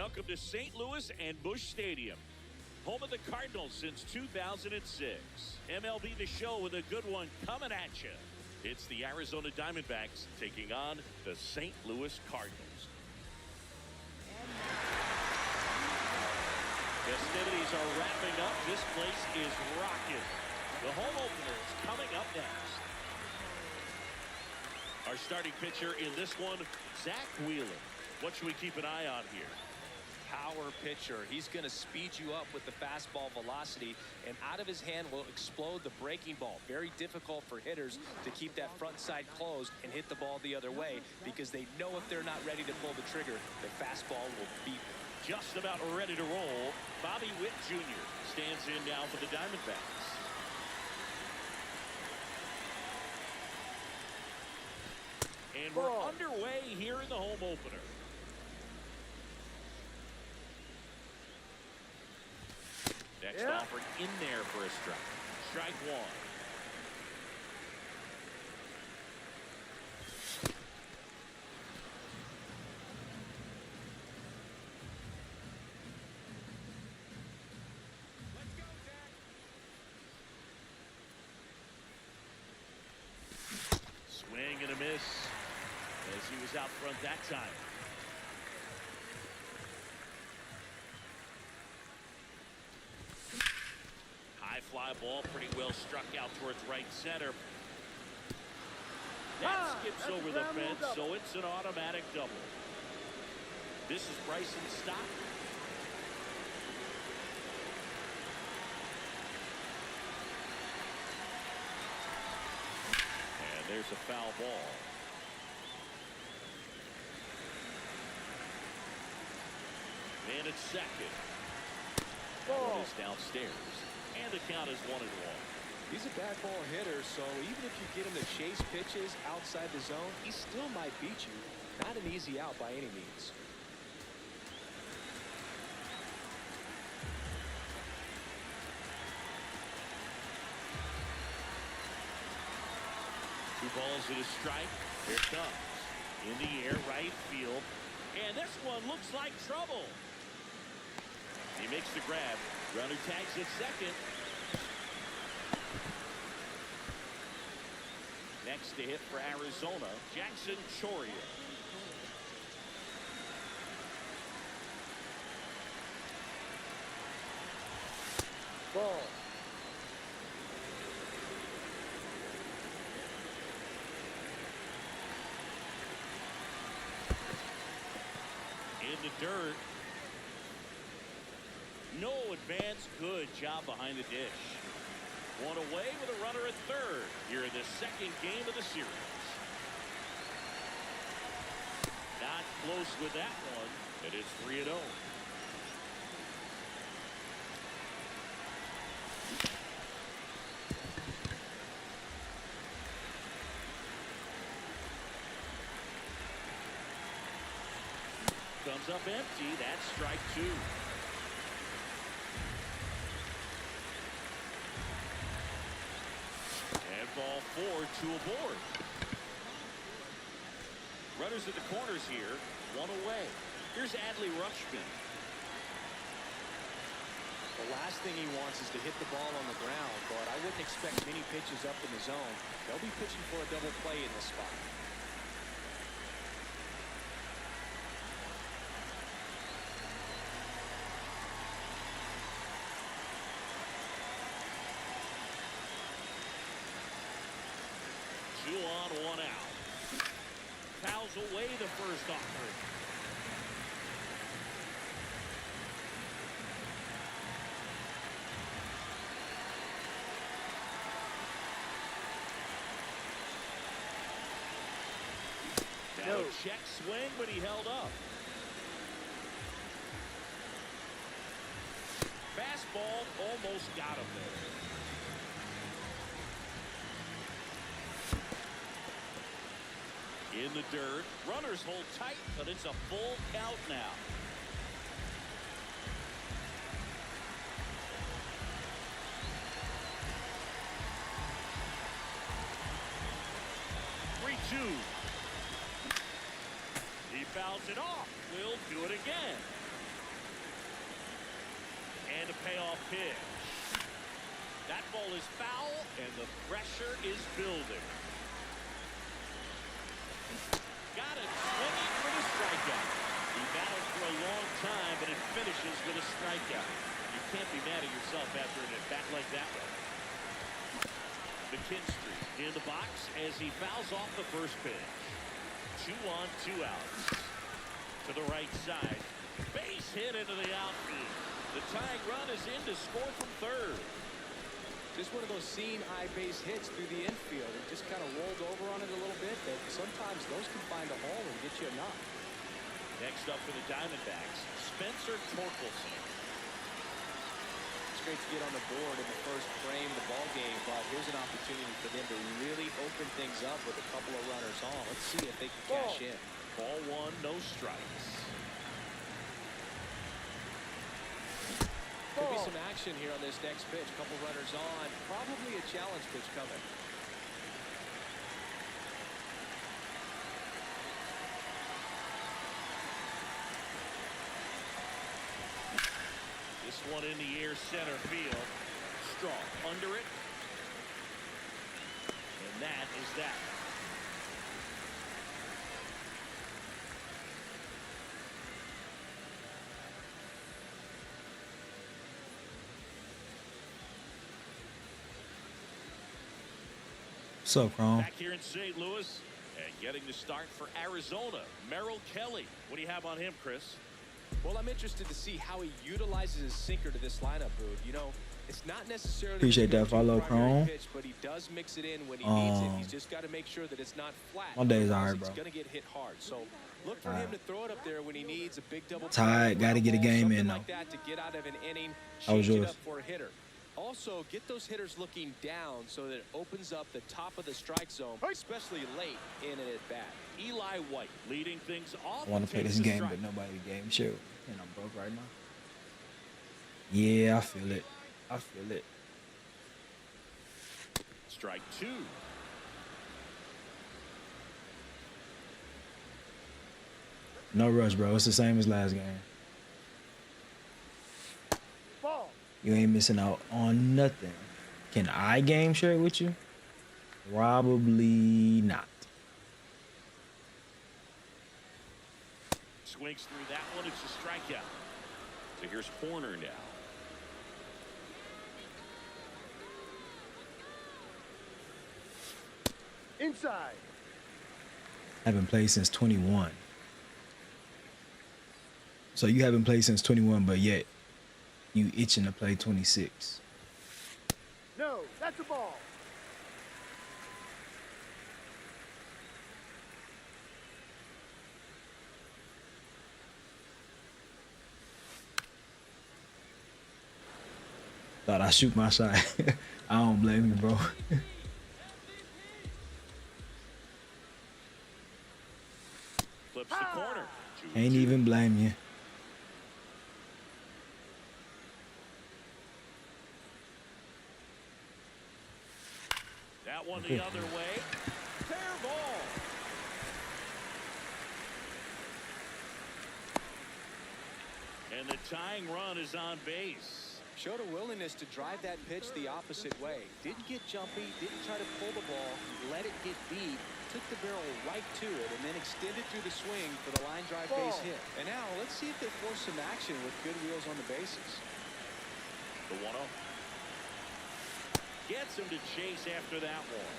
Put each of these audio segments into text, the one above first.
Welcome to St. Louis and Busch Stadium, home of the Cardinals since 2006. MLB The Show with a good one coming at you. It's the Arizona Diamondbacks taking on the St. Louis Cardinals. Festivities are wrapping up. This place is rocking. The home opener is coming up next. Our starting pitcher in this one, Zach Wheeler. What should we keep an eye on here? Power pitcher. He's going to speed you up with the fastball velocity, and out of his hand will explode the breaking ball. Very difficult for hitters to keep that front side closed and hit the ball the other way, because they know if they're not ready to pull the trigger, the fastball will beat them. Just about ready to roll. Bobby Witt Jr. stands in now for the Diamondbacks. And we're underway here in the home opener. Next offering in there for a strike. Strike one. Let's go, Zach. Swing and a miss as he was out front that time. High fly ball, pretty well struck out towards right center. That skips over the fence, so it's an automatic double. This is Bryson's stop. And there's a foul ball. And it's second. Ball is downstairs. And the count is 1-1. He's a bad ball hitter, so even if you get him to chase pitches outside the zone, he still might beat you. Not an easy out by any means. Two balls and a strike. Here it comes. In the air, right field. And this one looks like trouble. He makes the grab. Runner tags at second. Next to hit for Arizona, Jackson Choria. Ball. In the dirt. No advance. Good job behind the dish. One away with a runner at third here in the second game of the series. Not close with that one. It is 3-0. Comes up empty. That's strike two. And ball four, two aboard. Runners at the corners here. One away. Here's Adley Rutschman. The last thing he wants is to hit the ball on the ground, but I wouldn't expect many pitches up in the zone. They'll be pitching for a double play in this spot. Two on, one out. Fouls away the first offering. Now a check swing, but he held up. Fastball almost got him there. In the dirt. Runners hold tight, but it's a full count now. He fouls it off. Will do it again. pitch. That ball is foul, and the pressure is building. Got it, swinging for the strikeout. He battled for a long time, but it finishes with a strikeout. You can't be mad at yourself after an at-bat like that one. McKinstry in the box as he fouls off the first pitch. 2 on, 2 outs. To the right side. Base hit into the outfield. The tying run is in to score from third. Just one of those seeing eye base hits through the infield. It just kind of rolled over on it a little bit, but sometimes those can find a hole and get you a knock. Next up for the Diamondbacks, Spencer Torkelson. It's great to get on the board in the first frame of the ball game, but here's an opportunity for them to really open things up with a couple of runners on. Let's see if they can cash in. Ball 1, no strikes. Could be some action here on this next pitch. Couple runners on. Probably a challenge pitch coming. This one in the air, center field. Strong under it. And that is that. What's up, Chrome? Back here in St. Louis and getting the start for Arizona, Merrill Kelly. What do you have on him, Chris? Well, I'm interested to see how he utilizes his sinker to this lineup, Boog. You know, it's not necessarily Appreciate that follow, Chrome. pitch, but he does mix it in when he needs it. He's just got to make sure that it's not flat. My day's alright, bro. He's going to get hit hard. So look for him to throw it up there when he needs a big double. Tired, got to get a game in, though. Like that to get out of an inning, How was change it yours? up for a hitter. Also, get those hitters looking down so that it opens up the top of the strike zone, especially late in an at-bat. Eli White leading things off. I want to play takes this the game, strike. but nobody gave me shit. And I'm broke right now. Yeah, I feel it. I feel it. Strike 2. No rush, bro. It's the same as last game. Ball. You ain't missing out on nothing. Can I game share it with you? Probably not. Swings through that one. It's a strikeout. So here's Horner now. Inside. Haven't played since 21. So you haven't played since 21, but yet you itching to play 26. No, that's a ball. Thought I shoot my shot. I don't blame you, bro. Flips the corner. Ain't even blame you. That one the other way. Fair ball. And the tying run is on base. Showed a willingness to drive that pitch the opposite way. Didn't get jumpy, didn't try to pull the ball, let it get beat, took the barrel right to it, and then extended through the swing for the line drive base hit. And now let's see if they force some action with good wheels on the bases. The 1-0. Gets him to chase after that one.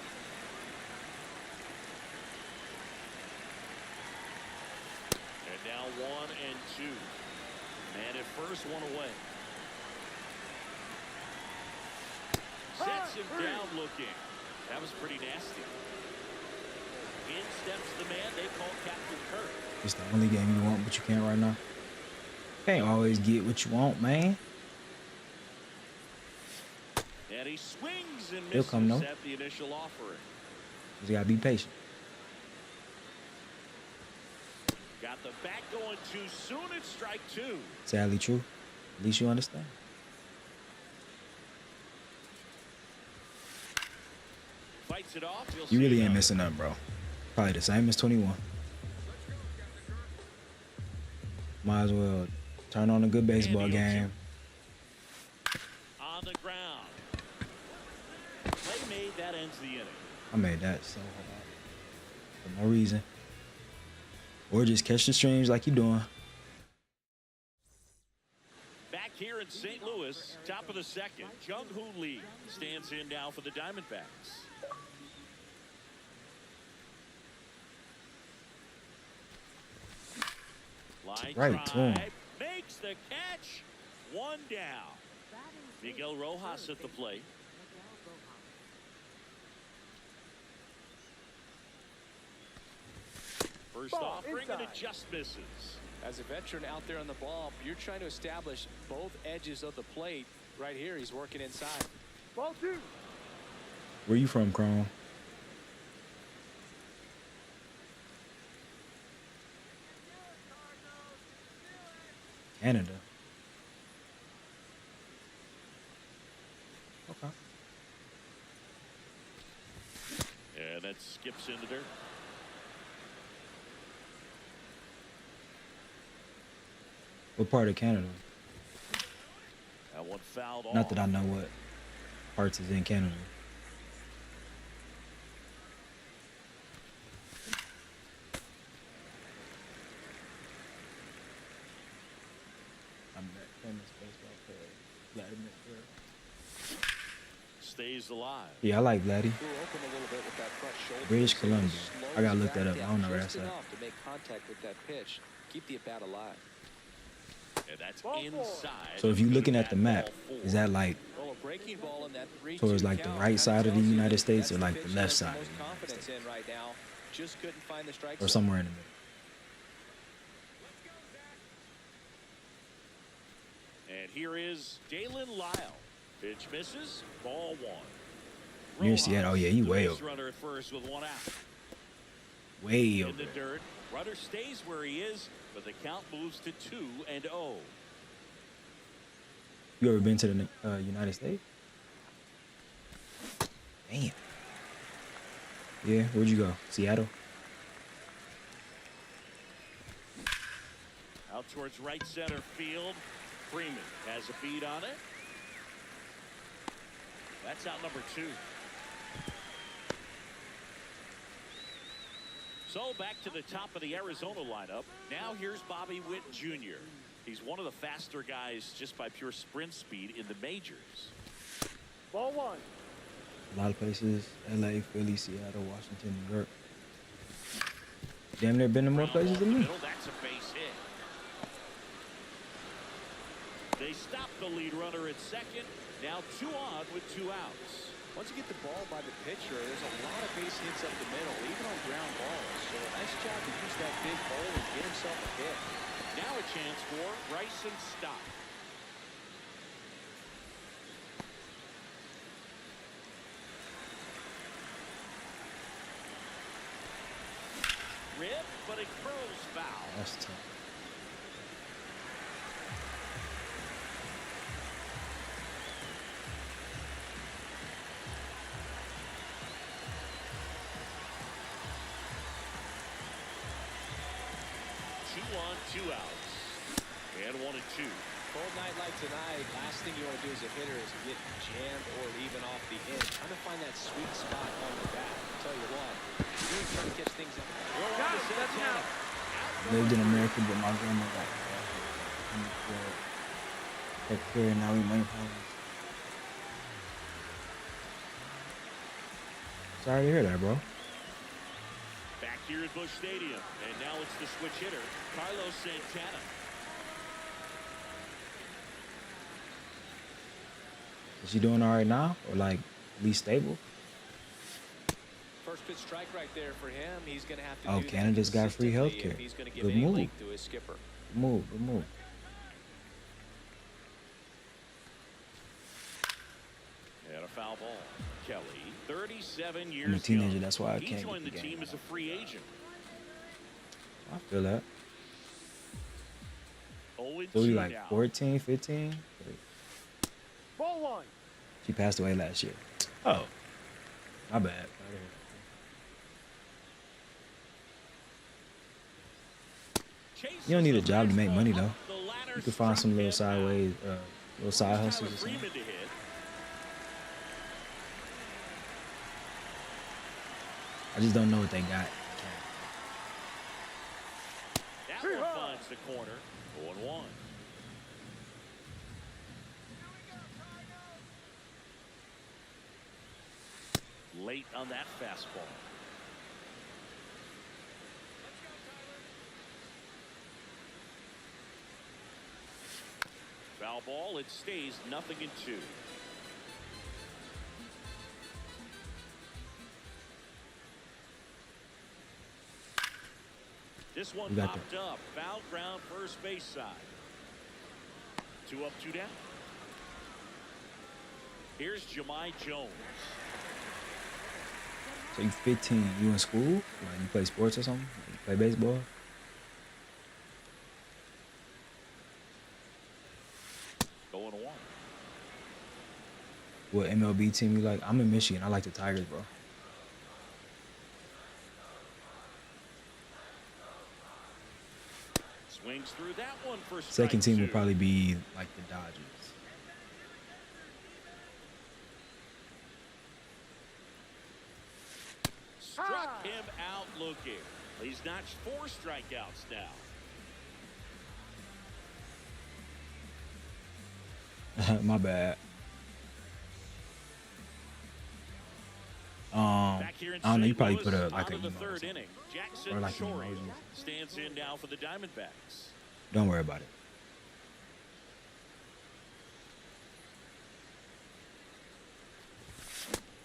And now 1 and 2. Man at first, one away. Sets him down looking. That was pretty nasty. In steps the man they call Captain Kirk. It's the only game you want, but you can't right now. Can't always get what you want, man. And he swings and He'll misses come, no? at the initial offering. You gotta be patient. Got the bat going too soon. It's strike 2. Sadly true. At least you understand. Fights it off. You really ain't missing nothing, bro. Probably the same as 21. Might as well turn on a good baseball game. on the ground. Play made, that ends the inning. I made that so hard for no reason. Or just catch the streams like you doing. Back here in St. Louis, top of the second, Jung-Hoo Lee stands in now for the Diamondbacks. Line Right to him. drive, makes the catch, one down. Miguel Rojas at the plate. First Ball offering and it inside. just misses. As a veteran out there on the ball, you're trying to establish both edges of the plate. Right here, he's working inside. Ball 2. Where you from, Chrome? Canada. Okay. And that skips in the dirt. What part of Canada? That one fouled off. Not that I know what parts is in Canada. I'm that famous baseball player, Vladimir. Stays alive. Yeah, I like Vladdy. Threw open a little bit with that front shoulder. British So Columbia. slows I gotta look the that bat up. I don't know down where just that's at. enough to make contact with that pitch. Keep the at bat alive. And that's Ball four. inside. So if you're looking at the map, is that like Well, a breaking ball in that 3-2 towards like the count right kinda side of the tells you United that States that's or the like pitch the he left has the side of most the United confidence States? in right now. Just couldn't find the strike Or zone. somewhere in the middle? And here is Dalen Lyle. Pitch misses. Ball one. Near Seattle. Oh yeah, you The way base over. runner at first with one out. Way In over. the dirt. Runner stays where he is, but the count moves to 2-0. You ever been to the United States? Damn. Yeah, where'd you go? Seattle? Out towards right center field. Freeman has a beat on it. That's out number 2. So back to the top of the Arizona lineup. Now here's Bobby Witt Jr. He's one of the faster guys just by pure sprint speed in the majors. Ball 1. A lot of places. LA, Philly, Seattle, Washington, New York. Damn near been to more Ground places ball than me. middle, that's a base hit. They stop the lead runner at second. Now 2 on with 2 outs. Once you get the ball by the pitcher, there's a lot of base hits up the middle, even on ground balls. So a nice job to use that big hole and get himself a hit. Now a chance for Bryson Stott. Rip, but it curls foul. That's tough. Two on, 2 outs. And 1-2. Cold night like tonight, last thing you want to do as a hitter is get jammed or even off the end. Trying to find that sweet spot on the bat. I'll tell you what, you're really trying to catch things up. Got it. That's an out. Lived in America, but my grandma got take care and now we money problems. Sorry to hear that, bro. Back here at Busch Stadium. And now it's the switch hitter, Carlos Santana. Is she doing all right now, or like at least stable? First pitch strike right there for him. He's going to have to Oh, do that Canada's got free consistently healthcare. if he's going to give Good any move. length to his skipper. Good move, good move. And a foul ball. Kelly, 37 years I'm a teenager, young. that's why I He can't joined get the the game team as a right free agent. I feel that. 0-2 So we like now. 14, 15. Ball 1. She passed away last year. Oh, my bad. You don't need a job to make money though. You can find some little sideways Little side Tyler hustles or something. Freeman to hit. I just don't know what they got. That one finds the corner. 0-1. Late on that fastball. Foul ball. It stays 0-2. This one popped up. Foul ground, first base side. 2 up, 2 down. Here's Jahmai Jones. So you 15, you in school? Like you play sports or something? Like you play baseball? Going 1. What MLB team you like? I'm in Michigan. I like the Tigers, bro. Swings through that one for strike Second team 2. would probably be like the Dodgers. Struck him out looking. He's notched 4 strikeouts now. My bad. Back here in I don't know. You St. probably Louis, put a like out a of the emoji. third inning. Jackson Or like an Shorey emoji. stands in now for the Diamondbacks. Don't worry about it.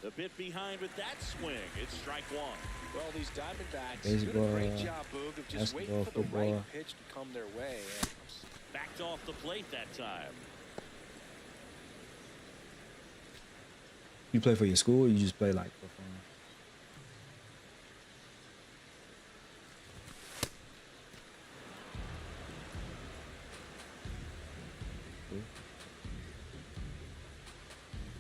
The bit behind with that swing. It's strike 1. Well, these Diamondbacks Baseball, do a great job, Boog, of just waiting for the football. right pitch to come their way. And Backed off the plate that time. You play for your school or you just play like for fun?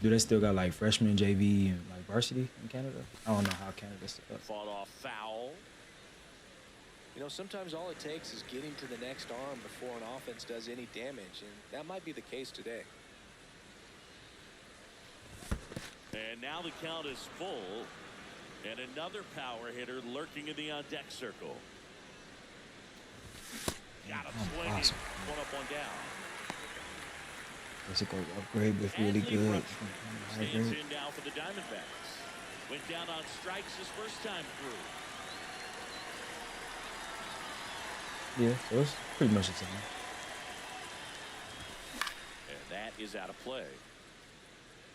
Do they still got like freshman, JV, and like varsity in Canada? I don't know how Canada's set up. Fought off foul. you know, sometimes all it takes is getting to the next arm before an offense does any damage, and that might be the case today. And now the count is full, and another power hitter lurking in the on-deck circle. Got him swinging. Awesome. 1 up, 1 down. That's a great upgrade, but really good. Stands in now for the Diamondbacks. Went down on strikes his first time through. Yeah, so it's pretty much the same. And that is out of play.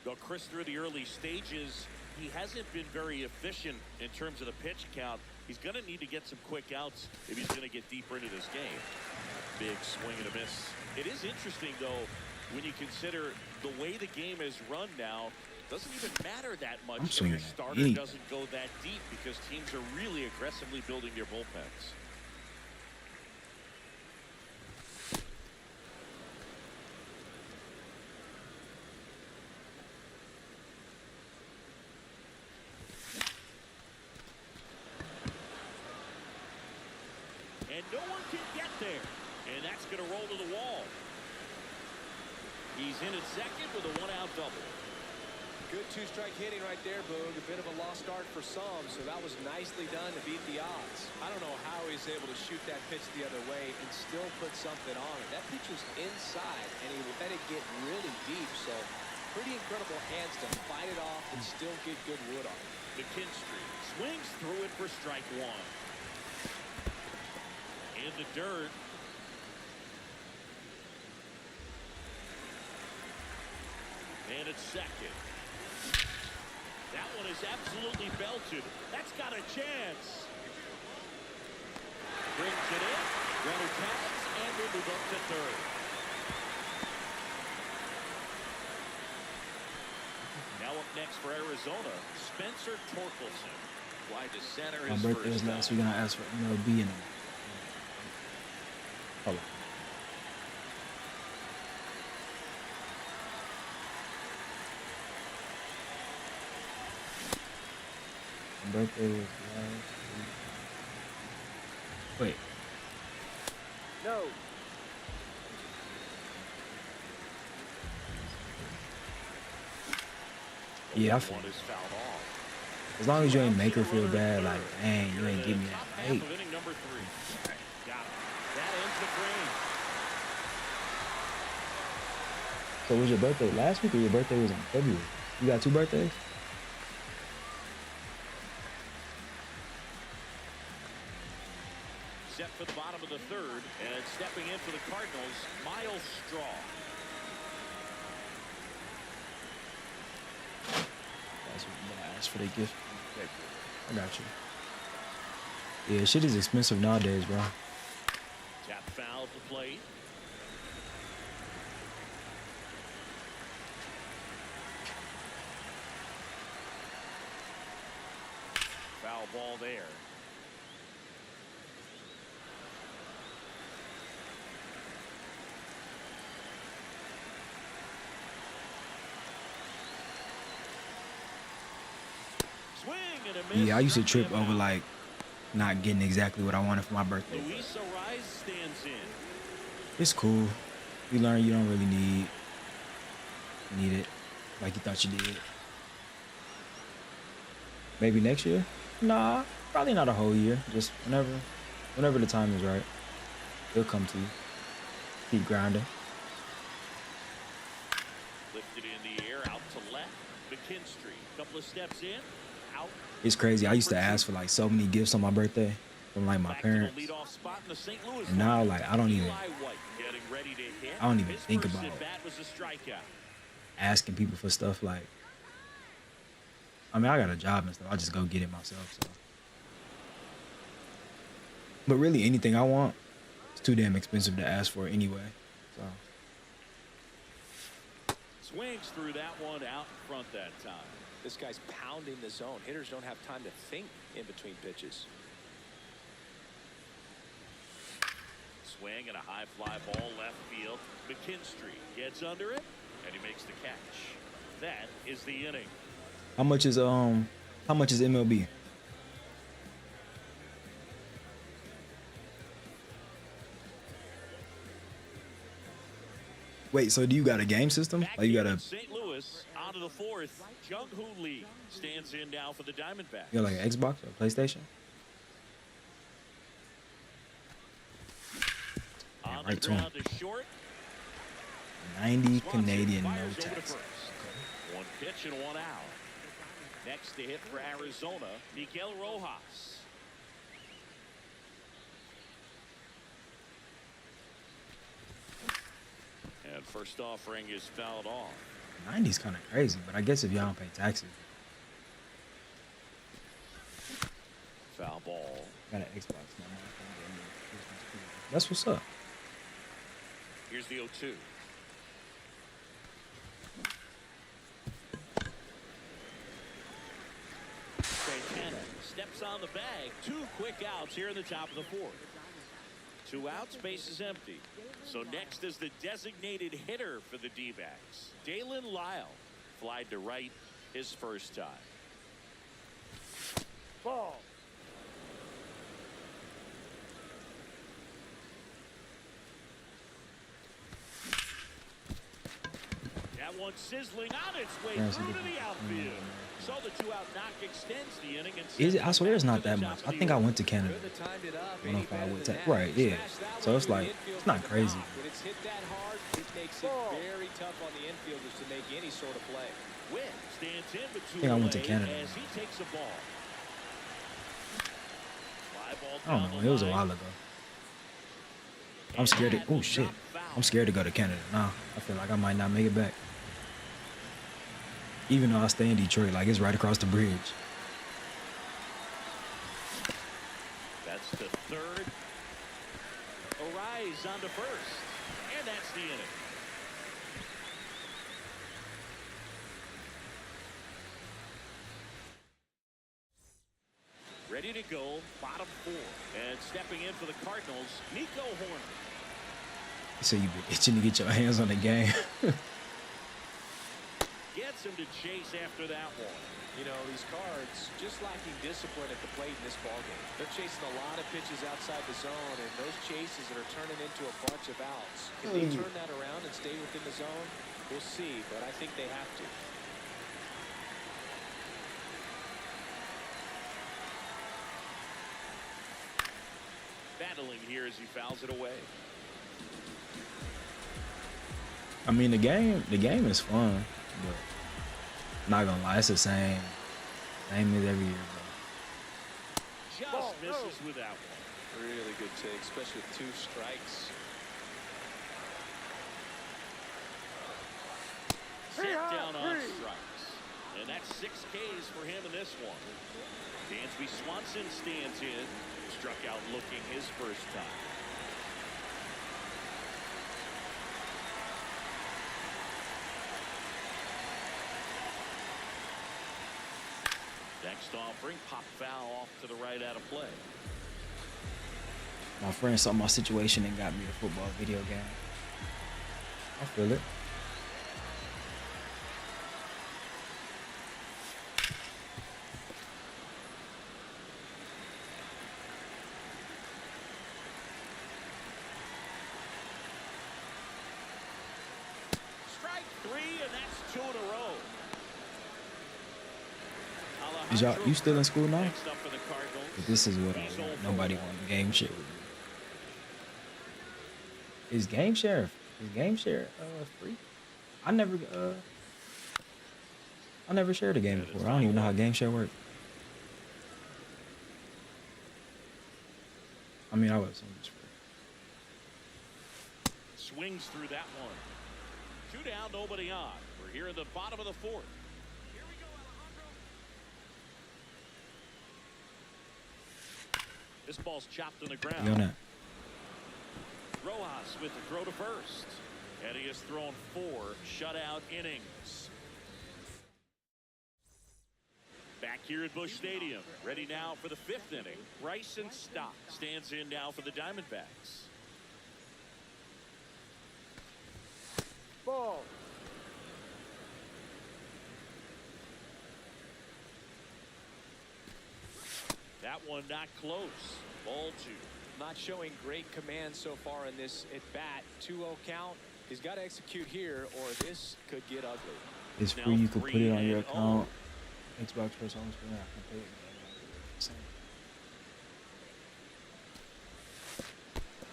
Though Chris, through the early stages, he hasn't been very efficient in terms of the pitch count. He's going to need to get some quick outs if he's going to get deeper into this game. Big swing and a miss. It is interesting, though, when you consider the way the game is run now. Doesn't even matter that much if your starter doesn't go that deep, because teams are really aggressively building their bullpens. And no one can get there. And that's going to roll to the wall. He's in at second with a 1-out double. Good two-strike hitting right there, Boog. A bit of a lost start for some, so that was nicely done to beat the odds. I don't know how he's able to shoot that pitch the other way and still put something on it. That pitch was inside, and he let it get really deep, so pretty incredible hands to fight it off and still get good wood on it. McKinstry swings through it for strike 1. In the dirt. And it's second. That one is absolutely belted. That's got a chance. Brings it in. Runner tags, and we move up to third. Now up next for Arizona, Spencer Torkelson. Wide to center. My his birthday first was last time. week, and I asked for MLB in it. Hold on. My birthday was last week. Wait. No. Yeah, I feel One it. is fouled off. As long as you ain't make her feel bad, like, dang, you Here in ain't give the me top that half late. of inning number 3. Got it. That ends the frame. So was your birthday last week or your birthday was in February? You got 2 birthdays? Set for the bottom of the 3rd, and stepping in for the Cardinals, Miles Straw. That's what you gotta ask for the gift. I got you. Yeah, shit is expensive nowadays, bro. Tap foul at the plate. Foul ball there. Swing and a miss. Yeah, I used to Struck trip him over out. like not getting exactly what I wanted for my birthday. Luis Ariz stands in. It's cool. You learn you don't really need it like you thought you did. Maybe next year? Nah, probably not a whole year. Just whenever the time is right, it'll come to you. Keep grinding. Lifted in the air, out to left. McKinstry, couple of steps in, out. It's crazy. I used to ask for like so many gifts on my birthday from like my Back to the parents. leadoff spot in the St. Louis And now lineup. like I don't even Eli White getting ready to hit. His think first about at bat was a strikeout. asking people for stuff like, I mean, I got a job and stuff. I just go get it myself. So, but really, anything I want, it's too damn expensive to ask for anyway. So Swings through that one out in front that time. This guy's pounding the zone. Hitters don't have time to think in between pitches. Swing and a high fly ball left field. McKinstry gets under it, and he makes the catch. That is the inning. how much is MLB? Wait, so do you got a game system? Back Like you in got St. Louis on to the 4th. Jung-Hoo Lee stands in now for the Diamondbacks. like an Xbox or a PlayStation? On right the to him. ground to short. 90 Swanson Canadian no fires over to tax. first. One pitch and one out. Next to hit for Arizona, Miguel Rojas. And first offering is fouled off. 90's kind of crazy, but I guess if y'all don't pay taxes, Foul ball. got an Xbox now. That's what's up. Here's the 0-2. Santana steps on the bag. 2 quick outs here in the top of the 4th. 2 outs, base is empty. So next is the designated hitter for the D-backs. Dalen Lyle flied to right his first time. Ball. That one sizzling on its way Yeah, through to the outfield. So the 2-out knock extends the inning. And Is it? I sends swear it's back not to the that top much. of I the think I order. went to Canada. Could have timed it up I don't know any if I better would than take. that. Right, yeah. Smash that So one it's to the like, infield it's not for the crazy. knock. When it's hit that hard, it makes it very tough on the infielders to make any sort of play. Wynn stands in with 2 think I went to away Canada. as he takes a ball. Fly ball I don't down know. the It was a line. while ago. I'm scared to. Oh shit. I'm scared to go to Canada now. I feel like I might not make it back. Even though I stay in Detroit, like it's right across the bridge. That's the 3rd. Ariz on to first. And that's the inning. Ready to go, bottom 4. And stepping in for the Cardinals, Nico Horner. So you been itching to get your hands on the game. Gets him to chase after that one. You know, these Cards just lacking discipline at the plate in this ballgame. They're chasing a lot of pitches outside the zone, and those chases that are turning into a bunch of outs. Can they turn that around and stay within the zone? We'll see, but I think they have to. battling here as he fouls it away. I mean, the game is fun, but not gonna lie, it's the same as every year, bro. Just misses with that one. Really good take, especially with 2 strikes. Set down on strikes. And that's 6 Ks for him in this one. Dansby Swanson stands in. Struck out looking his first time. Next offering, pop foul off to the right out of play. My friend saw my situation and got me a football video game. I feel it. Strike 3, and that's 2 in a row. Is you still in school now? Next up for the Cardinals. This is what I want. Nobody wants game share with me. Is game share free? I never shared a game before. I don't even know how game share works. I mean, I would assume it's free. Swings through that one. 2 down, nobody on. We're here in the bottom of the 4th. This ball's chopped on the ground. You on that? Rojas with the throw to first. And he has thrown 4 shutout innings. Back here at Busch Stadium. Ready now for the 5th inning. Bryson Stott stands in now for the Diamondbacks. Ball. That one not close. Ball 2. Not showing great command so far in this at bat. 2-0 count. He's got to execute here, or this could get ugly. It's free. You can put it on your account. Xbox First Home Screen. I can pay it.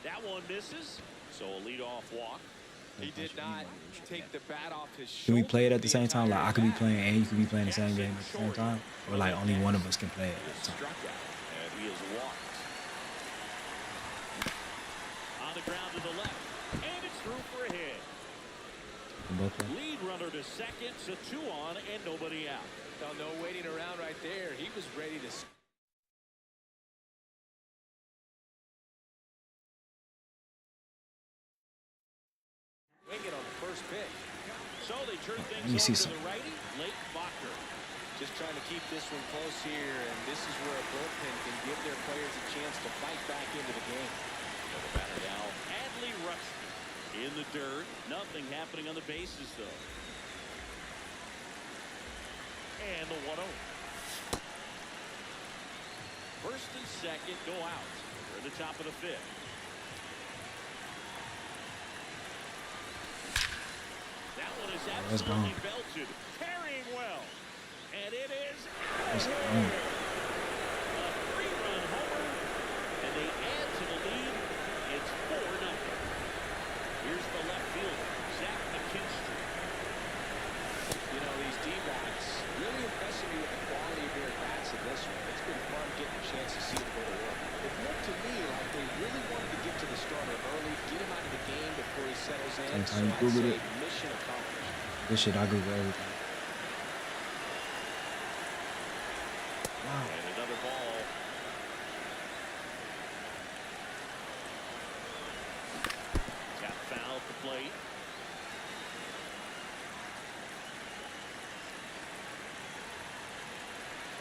That one misses. So a leadoff walk. He did not take the bat off his shoulder. Can we play it at the same time? Like I could be playing and you could be playing the same game at the same time, or like only one of us can play it at the time. And he is walked. On the ground to the left. And it's through for a hit. Lead runner to second. So 2 on and nobody out. No waiting around right there. He was ready to swing it on the first pitch. So they turn things me see over to some. the righty, Lake Bacher. Just trying to keep this one close here, and this is where a bullpen can give their players a chance to fight back into the game. So the batter now, Adley Rutschman in the dirt. Nothing happening on the bases, though. And the 1-0. First and second go out. We're at the top of the 5th. That one is absolutely belted. Carrying well. And it is a 3-run homer. And they add to the lead. It's 4-0. Here's the left fielder, Zach McKinstry. You know, these D-backs really impressing me with the quality of their bats in this one. It's been fun getting a chance to see them go to work. It looked to me like they really wanted to get to the starter early, get him out of the game before he settles in. So I'd say mission accomplished. This shit, I Google everything. Wow. And another ball. Tap foul at the plate.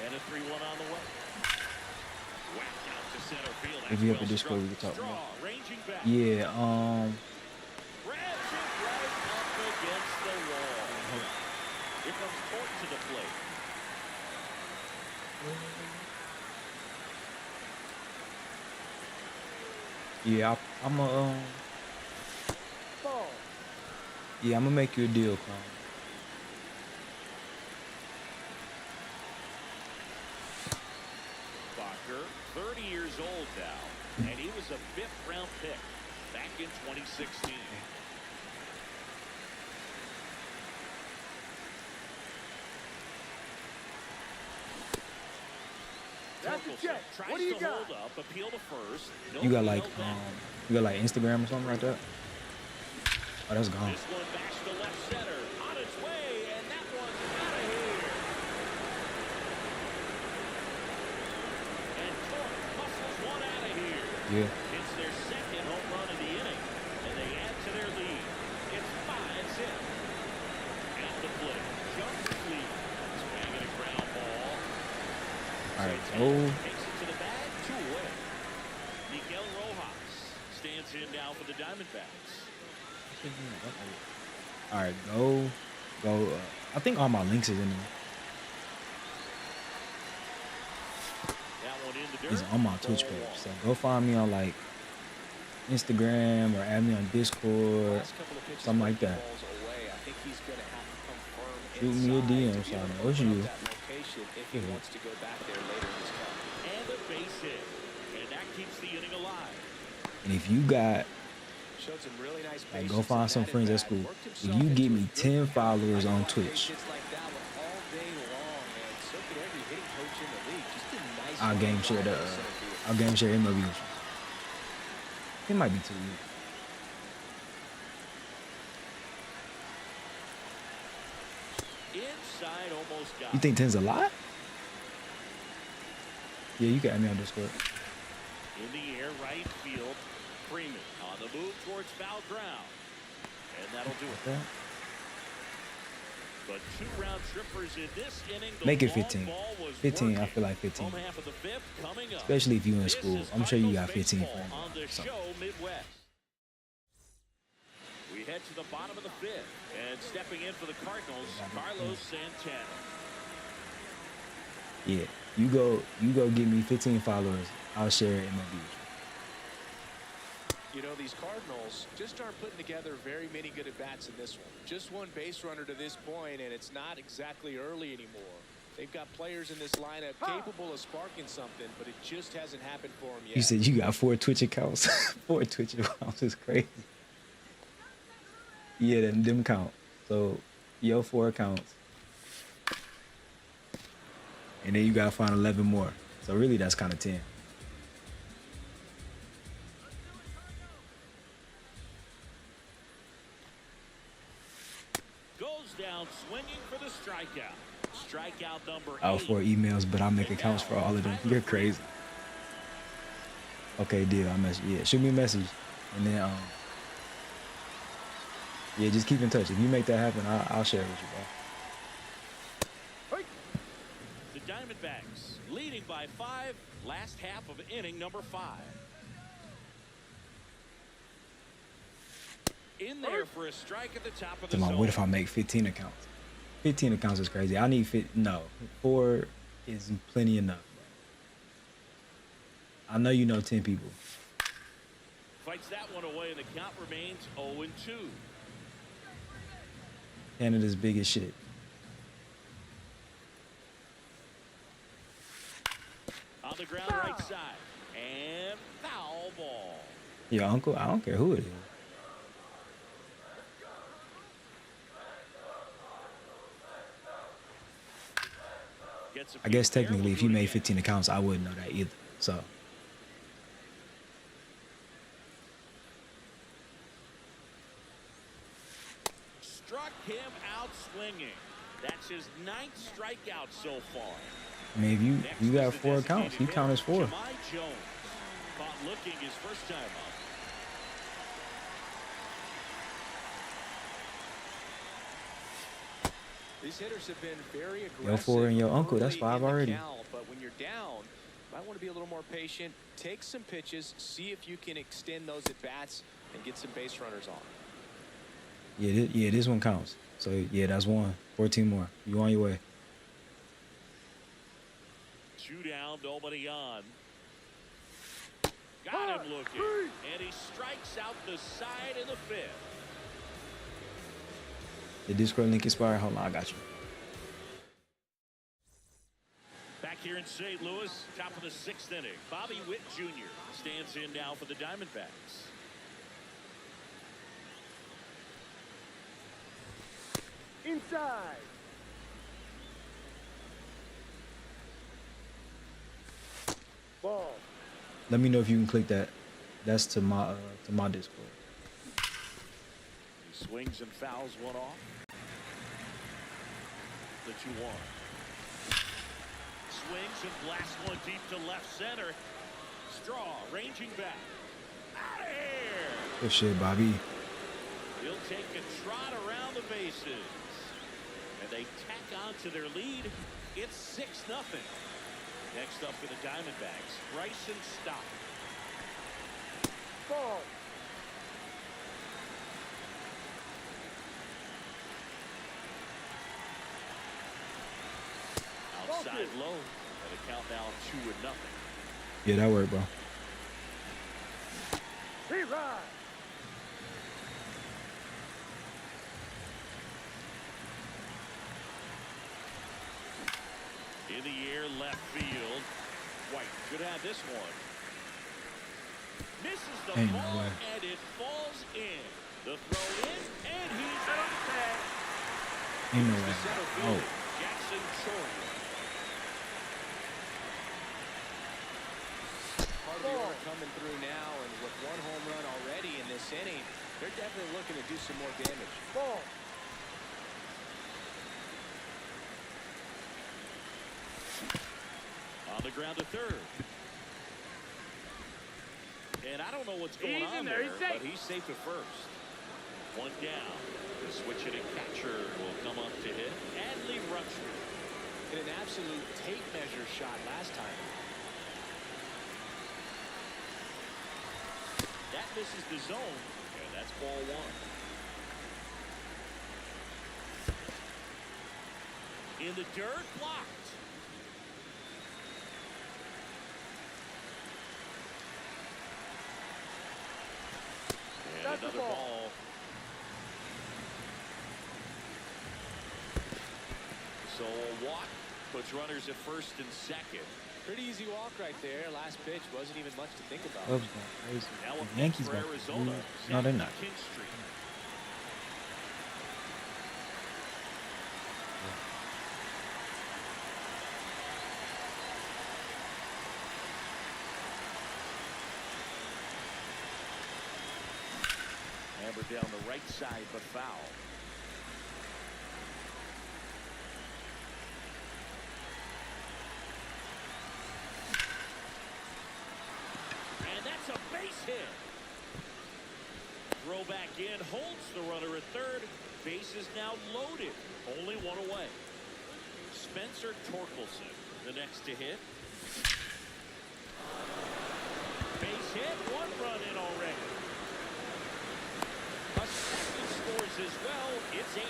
And a 3-1 on the way. Whacked out to center field. If you have a Discord, we can talk Straw, about. ranging back. Yeah. Grabs it right up against the wall. Here comes Court to the plate. Yeah, I'm a. Ball. Yeah, I'm gonna make you a deal, Clown. Bacher, 30 years old now. And he was a 5th-round pick back in 2016. That's a check. Tries What do you to got? hold up, appeal to first. You got like Instagram or something like that? Oh, that's gone. This one bashed to left center, on its way, and that one's out of here. And Torque muscles one out of here. Yeah. It's their 2nd home run of the inning, and they add to their lead. It's 5-6. At the plate, jumps lead. Swinging a ground ball. All right, Takes it to the bag, 2 away. Miguel Rojas stands in now for the Diamondbacks. All right, go. I think all my links is in there. That one in the dirt. It's on my Twitch page. So go find me on like Instagram or add me on Discord, something like that. Shoot me a DM, son. What's you? If he wants to go back there later in this count. And a base hit. And that keeps the inning alive. And if you got, Showed some really nice like, go find some friends at school. If you get me 10 followers on Twitch, I'll game share MLB with you. It might be too easy. Inside, almost got You think 10's a lot? Yeah, you can add me on Discord. in the air, right field. Freeman on the move towards foul ground. And that'll do it. Okay. But 2 round trippers in this inning. Make it 15. 15, I feel like 15. Home half of the 5th coming up. Especially if you in This school. is I'm sure you got Cardinals 15 baseball friends. on the So. show Midwest. We head to the bottom of the 5th. And stepping in for the Cardinals, Carlos Santana. Yeah, you go give me 15 followers. I'll share it in my views. You know, these Cardinals just aren't putting together very many good at-bats in this one. Just one base runner to this point, and it's not exactly early anymore. They've got players in this lineup capable of sparking something, but it just hasn't happened for them yet. You said you got 4 Twitch accounts. 4 Twitch accounts is crazy. Yeah, them count. So, your 4 accounts. And then you gotta find 11 more. So really, that's kind of 10. Goes down swinging for the strikeout. Strikeout number 8. Out for emails, but I make accounts for all of them. You're crazy. Okay, deal. I message. Yeah, shoot me a message, and then yeah, just keep in touch. If you make that happen, I'll share it with you, bro. The Diamondbacks leading by 5. Last half of inning number 5. In there for a strike at the top of the zone. What if I make 15 accounts? 15 accounts is crazy. I need 4 is plenty enough. I know you know 10 people. Fights that one away, and the count remains 0-2. Canada's big as shit. On the ground, right side. And foul ball. Your uncle? I don't care who it is. I guess technically if you made 15 accounts, I wouldn't know that either. So. Struck him out swinging. That's his 9th strikeout so far. I mean, if you got 4 accounts, you count as 4. Jones caught looking his first time up. These hitters have been very aggressive. Your 4 and your uncle, that's early 5 in the already. count, but when you're down, you might want to be a little more patient. Take some pitches, see if you can extend those at bats and get some base runners on. Yeah, this one counts. So yeah, that's 1. 14 more. You on your way. 2 down, nobody on. Got him looking, and he strikes out the side in the 5th. The Discord link expired. Hold on, I got you. Back here in St. Louis, top of the 6th inning. Bobby Witt Jr. stands in now for the Diamondbacks. Inside. Ball. Let me know if you can click that. That's to my Discord. He swings and fouls one off. The 2-1. Swings and blasts one deep to left center. Straw ranging back. Out of here. Good shit, Bobby. He'll take a trot around the bases. And they tack on to their lead. It's 6-0. Next up for the Diamondbacks, Bryson Stott. Ball. Outside low. And a count now 2-0. Yeah, that worked, bro. Reride. In the air, left field. White should have this one. Misses the Ain't no ball, way. and it falls in. The throw in, and he's out of bag. Ain't no The way. center Oh, fielder, Jackson Choria. Part of the order coming through now, and with 1 home run already in this inning, they're definitely looking to do some more damage. Ball. On the ground to third. And I don't know what's going He's on in there. there, He's safe. but he's safe at first. One down. The switch hitting catcher will come up to hit. Adley Rutschman. Hit an absolute tape measure shot last time. That misses the zone, and that's ball 1. In the dirt, blocked. And That's the another ball. ball. So a walk puts runners at first and second. Pretty easy walk right there. Last pitch wasn't even much to think about. Cubs going crazy. Now The up Yankees next for going Arizona. crazy. No, they're not. Kinstry. Hammered down the right side, but foul. And that's a base hit. Throw back in, holds the runner at third. Base is now loaded. Only one away. Spencer Torkelson, the next to hit. Base hit, 1 run in already. Second scores as well. It's 8-0.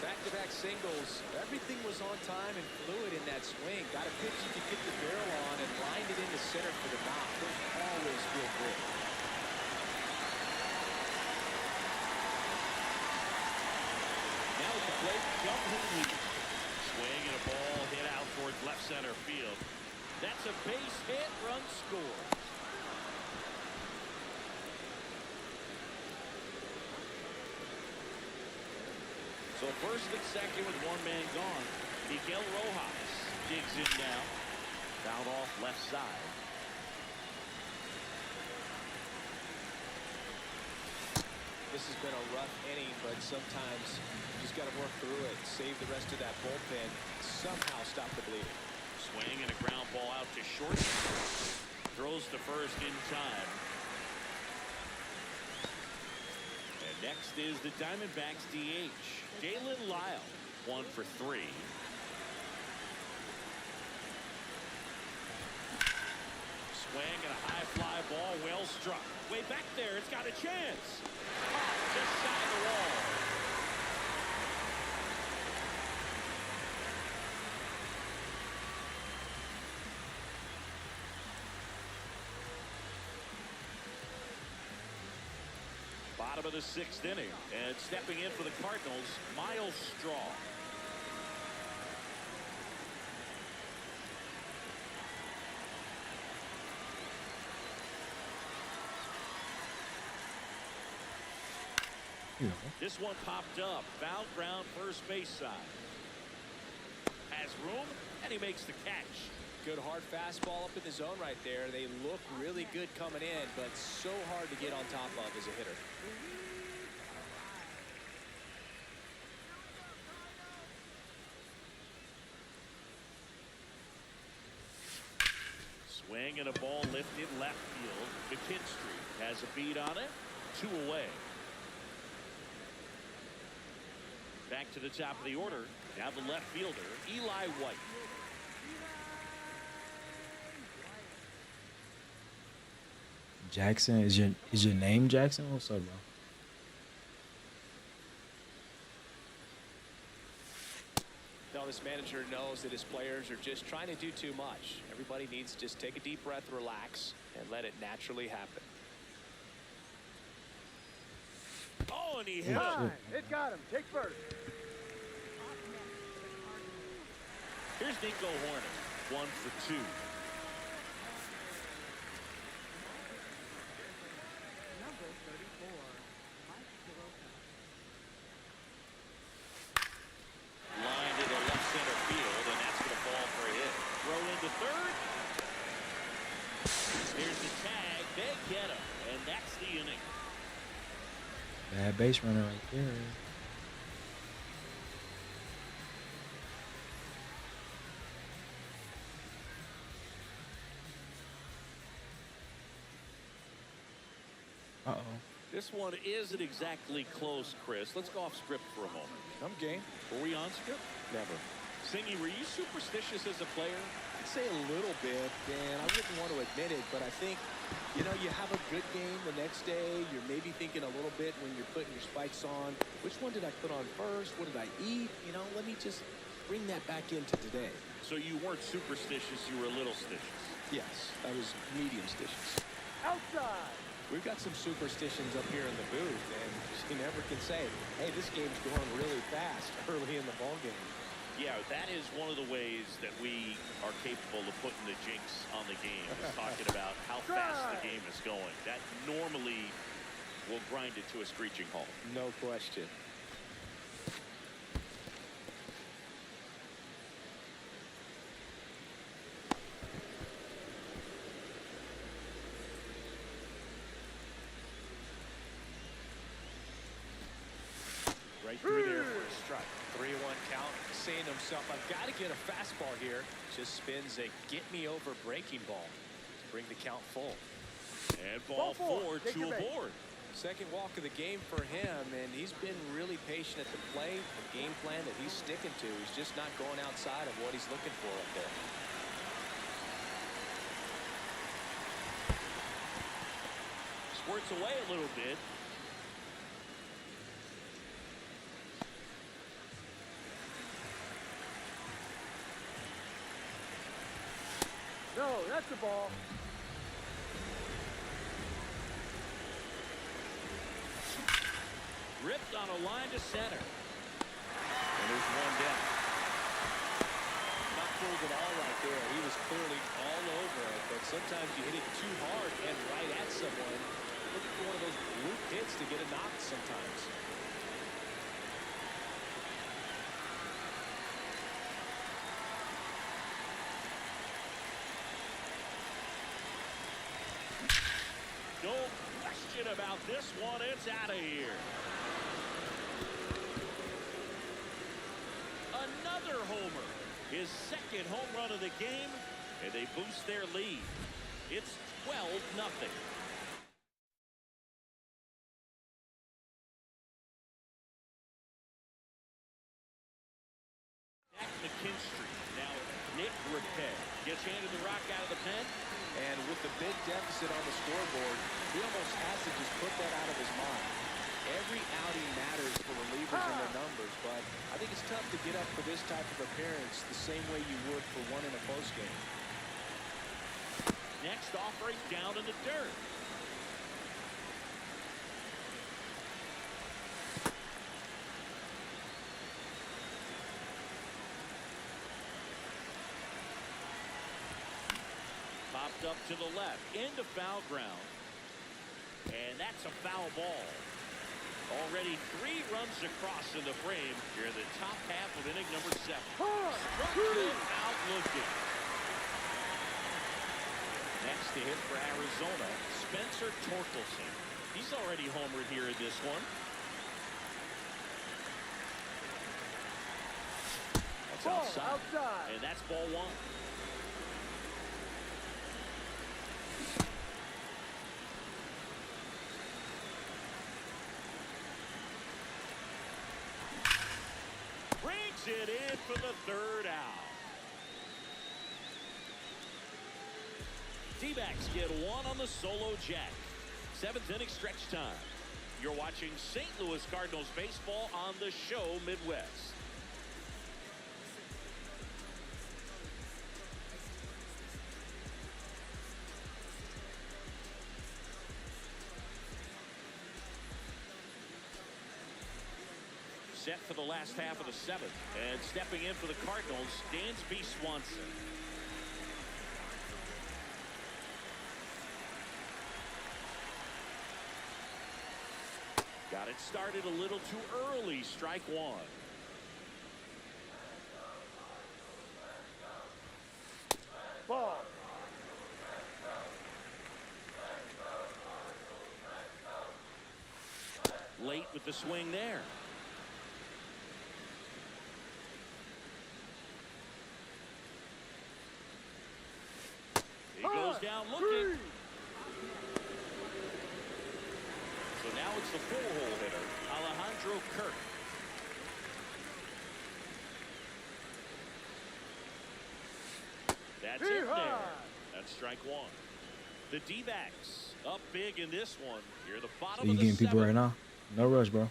Back-to-back singles. Everything was on time and fluid in that swing. Got a pitch you could get the barrel on and lined it into center for the knock. Those always feel good. Now at the plate, Justin Lee. Swing and a ball hit out towards left center field. That's a base hit, run scored. So first and second with 1 man gone. Miguel Rojas digs in now. Down off left side. This has been a rough inning, but sometimes you just got to work through it. Save the rest of that bullpen. Somehow stop the bleeding. Swing and a ground ball out to short. Throws to first in time. And next is the Diamondbacks DH, Dalen Lyle, 1 for 3. Swing and a high fly ball, well struck. Way back there, it's got a chance. Just shy of the wall. Bottom of the 6th inning, and stepping in for the Cardinals, Miles Straw. You know. This one popped up. Foul ground, first base side. Has room, and he makes the catch. Good hard fastball up in the zone right there. They look really good coming in, but so hard to get on top of as a hitter. Swing and a ball lifted left field. McKinstry has a beat on it. 2 away. Back to the top of the order. Now the left fielder, Eli White. Jackson, is your name Jackson? What's up, bro? No, this manager knows that his players are just trying to do too much. Everybody needs to just take a deep breath, relax, and let it naturally happen. Oh, and he hit Fine. him. It got him. Take first. Here's Nico Horner. 1 for 2. Lined into left center field, and that's going to fall for a hit. Throw into third. Here's the tag. They get him, and that's the inning. Bad base runner right there. Uh-oh. This one isn't exactly close, Chris. Let's go off script for a moment. I'm game. Were we on script? Never. Singy, were you superstitious as a player? I'd say a little bit, and I wouldn't want to admit it, but I think, you know, you have a good game the next day. You're maybe thinking a little bit when you're putting your spikes on. Which one did I put on first? What did I eat? You know, let me just bring that back into today. So you weren't superstitious, you were a little stitious. Yes, I was medium stitious. Outside. We've got some superstitions up here in the booth, and you never can say, hey, this game's going really fast early in the ball game. Yeah, that is one of the ways that we are capable of putting the jinx on the game, is talking about how fast the game is going. That normally will grind it to a screeching halt. No question. Right through there for a strike. 3-1 count, saying to himself, I've got to get a fastball here. Just spins a get-me-over breaking ball to bring the count full. And ball 4, Take 2 your base. aboard. Second walk of the game for him, and he's been really patient at the plate. The game plan that he's sticking to. He's just not going outside of what he's looking for up there. Squirts away a little bit. No, that's the ball. Ripped on a line to center. And there's one down. Not fooled at all right there. He was clearly all over it, but sometimes you hit it too hard and right at someone. Looking for one of those blue hits to get a knock sometimes. No question about this one. It's out of here. Another homer. His second home run of the game, and they boost their lead. It's 12-0. McKinstry. Now Nick Repay gets handed the rock out of the pen. And with the big deficit on the scoreboard, he almost has to just put that out of his mind. Every outing matters for relievers and their numbers, but I think it's tough to get up for this type of appearance the same way you would for one in a close game. Next offering down in the dirt. Popped up to the left into foul ground, and that's a foul ball. Already 3 runs across in the frame here in the top half of inning number 7. Struck him out looking. Next to hit for Arizona, Spencer Torkelson. He's already homered here in this one. That's outside. And that's ball 1. Brings it in for the 3rd out. D-backs get 1 on the solo jack. 7th inning stretch time. You're watching St. Louis Cardinals baseball on the show Midwest. Set for the last half of the 7th. And stepping in for the Cardinals, Dansby Swanson. Got it started a little too early. Strike 1. Ball. Late with the swing there. He goes down looking. So now it's the 4-hole hitter, Alejandro Kirk. That's it there. That's strike 1. The D-backs up big in this one. Here the bottom So you of the getting people 7th. right now? No rush, bro.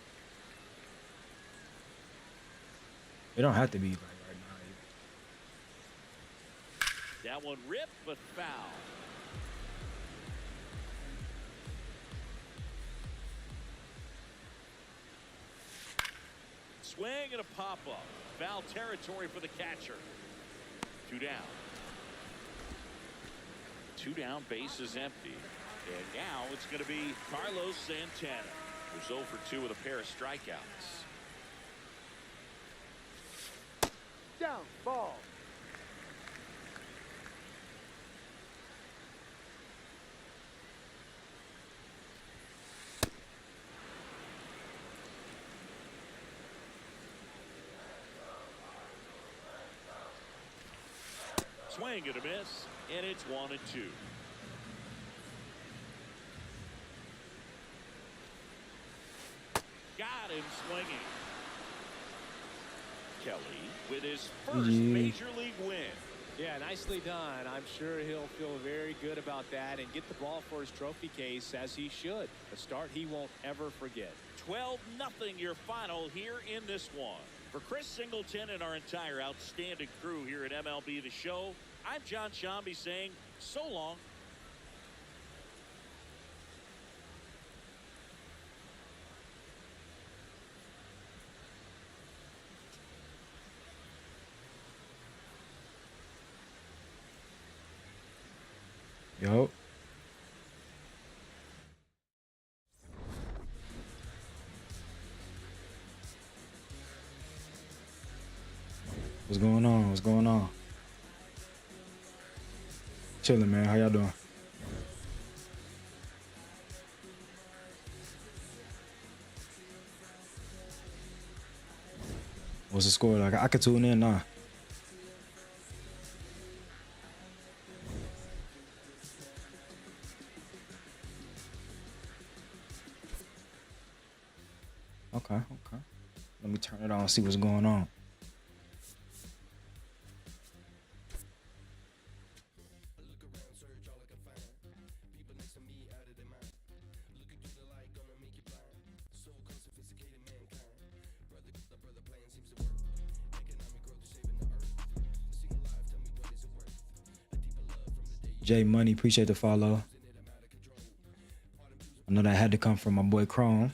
It don't have to be like right now. That one ripped but foul. Swing and a pop-up. Foul territory for the catcher. 2 down. 2 down, base is empty. And now it's going to be Carlos Santana, who's 0 for 2 with a pair of strikeouts. Down. Ball. Swing and a miss, and it's 1-2. Got him swinging. Kelly with his first major league win. Yeah, nicely done. I'm sure he'll feel very good about that and get the ball for his trophy case, as he should. A start he won't ever forget. 12-0 your final here in this one. For Chris Singleton and our entire outstanding crew here at MLB The Show, I'm John Shambi saying so long. Yo. What's going on? What's going on? Chilling, man. How y'all doing? What's the score? Like I could tune in now. Okay, okay. Let me turn it on and see what's going on. J Money, appreciate the follow. I know that had to come from my boy Chrome.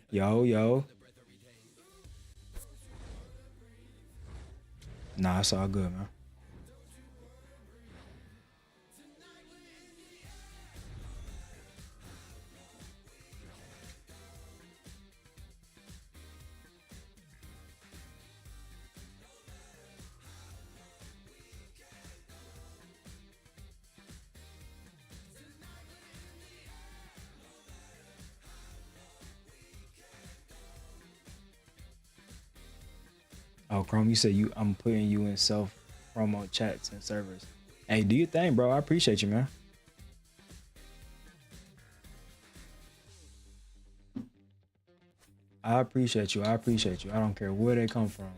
Yo, yo. Nah, it's all good, man. Oh, Chrome, you said I'm putting you in self promo chats and servers. Hey, do your thing, bro. I appreciate you, man. I appreciate you. I appreciate you. I don't care where they come from.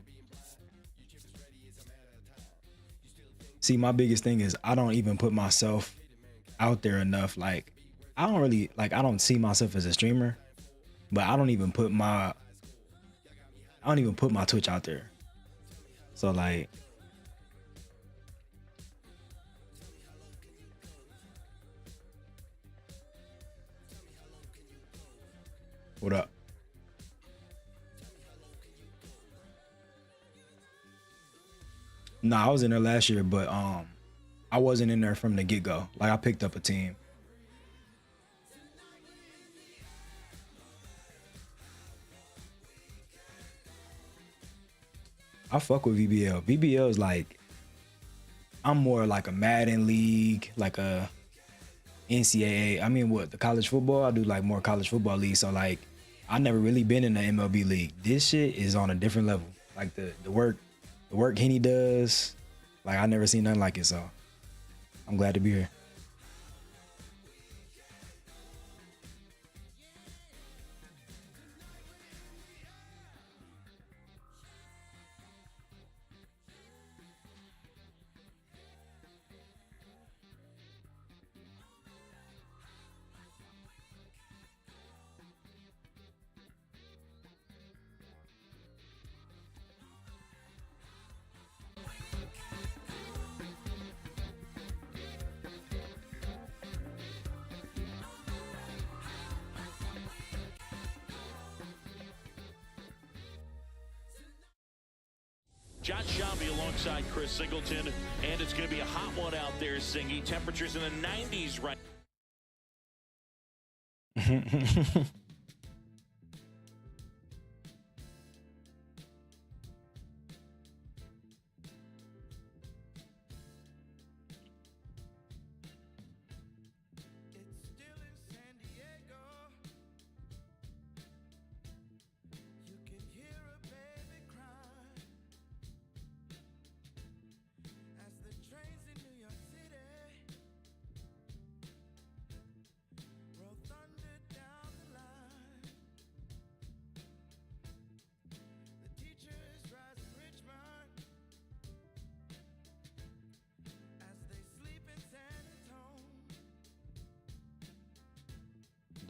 See, my biggest thing is I don't even put myself out there enough. Like, I don't see myself as a streamer, but I don't even put my Twitch out there. So like, what up? Nah, I was in there last year, but I wasn't in there from the get-go. Like, I picked up a team. I fuck with VBL. VBL is like, I'm more like a Madden league, like a NCAA. I mean, what, the college football? I do like more college football league. So like, I never really been in the MLB league. This shit is on a different level. Like the work Henny does, like I never seen nothing like it. So I'm glad to be here. John Shelby alongside Chris Singleton, and it's going to be a hot one out there, Singy. Temperatures in the 90s right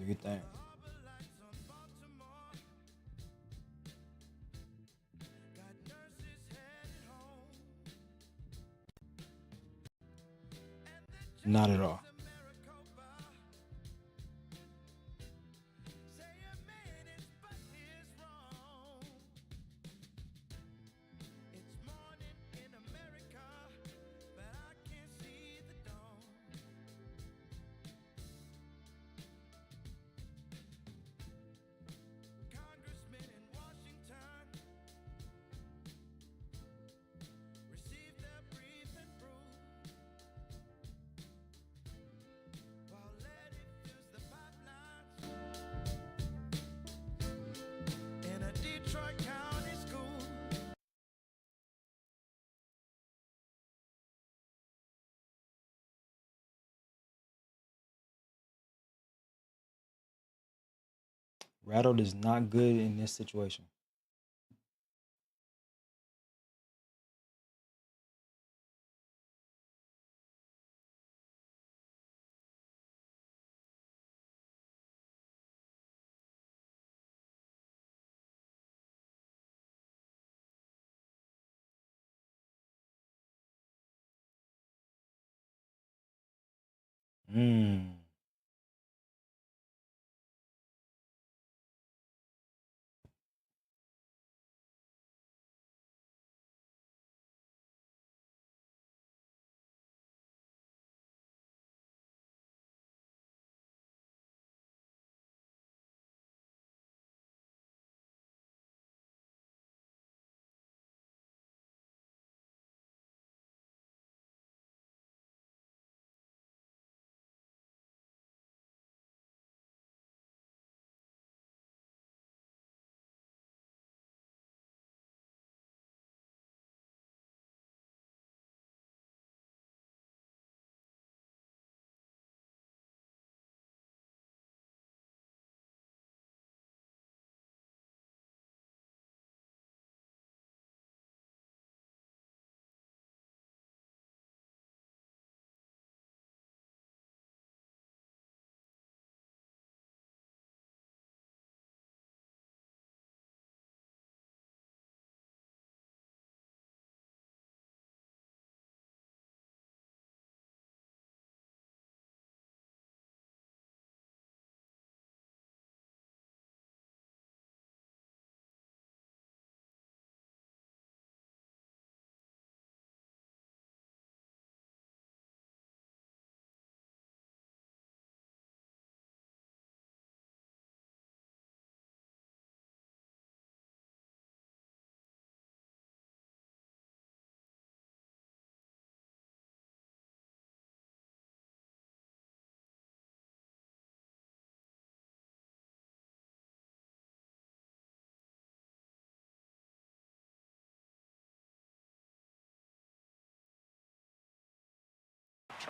Do your thing. Not at all. Rattled is not good in this situation.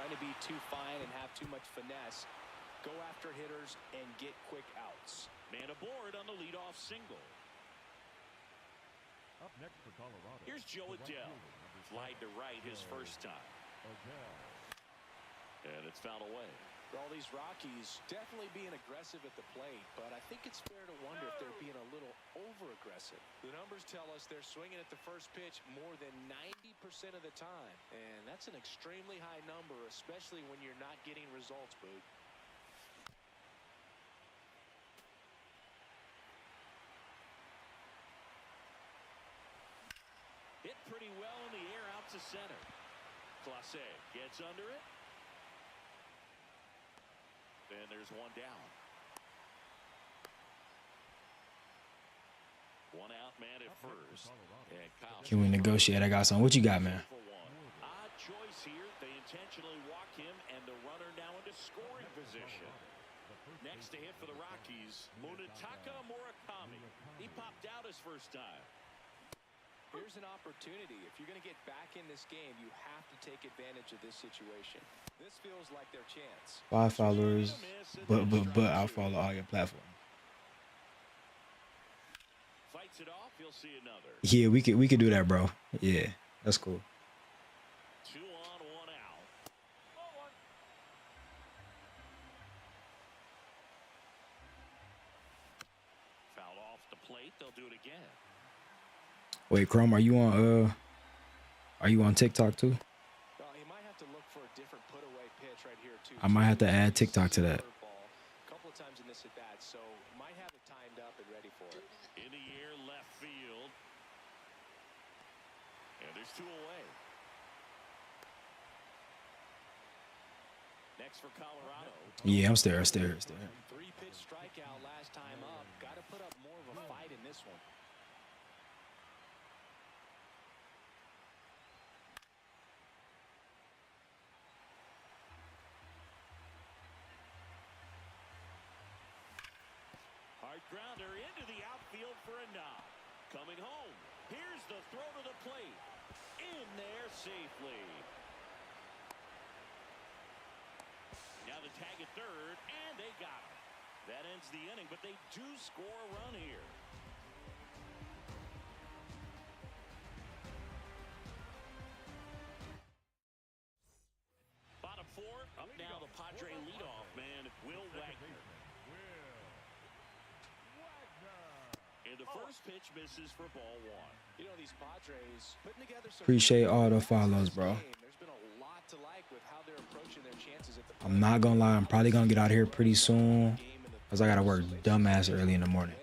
trying to be too fine and have too much finesse. Go after hitters and get quick outs. Man aboard on the leadoff single. Up next for Colorado. Here's Joe Adele. Flied to right his first time. And it's fouled away. Well, these Rockies definitely being aggressive at the plate, but I think it's fair to wonder if they're being a little over-aggressive. The numbers tell us they're swinging at the first pitch more than 90% of the time, and that's an extremely high number, especially when you're not getting results, Boog. Hit pretty well in the air out to center. Clase gets under it. And there's one down. One out, man at first. And Kyle, Can we negotiate? I got some. What you got, man? odd choice here. They intentionally walk him and the runner now into scoring position. Next to hit for the Rockies, Munetaka Murakami. He popped out his first time. Here's an opportunity. If you're going to get back in this game, you have to take advantage of this situation. This feels like their chance. 5 followers, but I'll follow all your platforms. Fights it off, you'll see another. Yeah, we could do that, bro. Yeah, that's cool. 2 on, 1 out. Foul off the plate, they'll do it again. Wait, Chrome, are you on TikTok too? Well, he might have to look for a different put-away pitch right here, too. I might have to add TikTok to that. A couple of times in this at-bat, so might have it timed up and ready for it. In the air, left field. And there's 2 away. Next for Colorado. Yeah, I'm still. 3-pitch strikeout last time up. Got to put up more of a fight in this one. Hard grounder into the outfield for a knock. Coming home. Here's the throw to the plate. In there safely. Now the tag at third, and they got him. That ends the inning, but they do score a run here. Bottom 4, up now the Padre leadoff man, Will Wagner. And the first pitch misses for ball 1. You know, these Padres putting together some Appreciate all the follows, bro. There's been a lot to like with how they're approaching their chances at the I'm not gonna lie, I'm probably gonna get out of here pretty soon because I gotta work dumbass early in the morning.